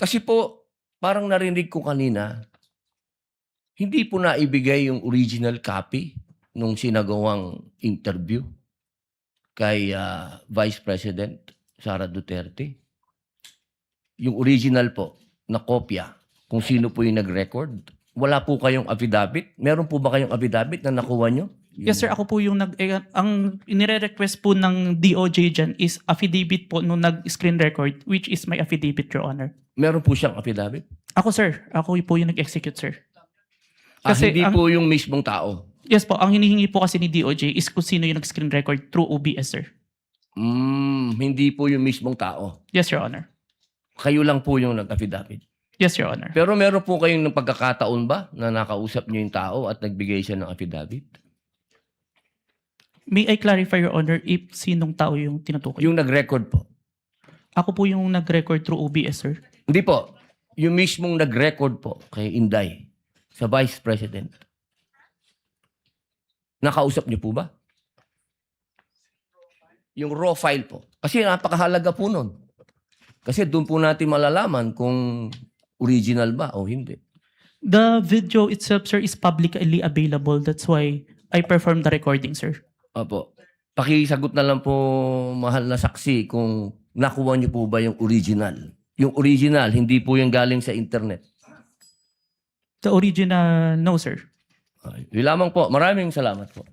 Kasi po, parang narinig ko kanina, hindi po naibigay yung original copy nung sinagawang interview kay Vice President Sara Duterte. Yung original po na kopya, kung sino po yung nag-record. Wala po kayong affidavit? Meron po ba kayong affidavit na nakuha nyo? Yes sir, ako po yung ang inire-request po ng DOJ dyan is affidavit po nung nag-screen record, which is my affidavit, Your Honor. Meron po siyang affidavit? Ako sir, ako po yung nag-execute sir. Hindi po yung mismong tao? Yes po, ang hinihingi po kasi ni DOJ is kung sino yung nag-screen record through OBS sir. Hindi po yung mismong tao? Yes, Your Honor. Kayo lang po yung nag-affidavit? Yes, Your Honor. Pero meron po kayong pagkakataon ba na nakausap nyo yung tao at nagbigay siya ng affidavit? May I clarify, Your Honor, if sinong tao yung tinutukoy? Yung nag-record po? Ako po yung nag-record through OBS, sir. Hindi po. Yung mismong nag-record po kay Inday sa Vice President. Nakausap niyo po ba? Yung raw file po. Kasi napakahalaga po nun. Kasi doon po natin malalaman kung original ba o hindi. The video itself, sir, is publicly available. That's why I performed the recording, sir. Opo. Pakisagot na lang po, mahal na saksi, kung nakuha niyo po ba yung original. Yung original, hindi po yung galing sa internet. The original, no, sir. Yun lamang po. Maraming salamat po.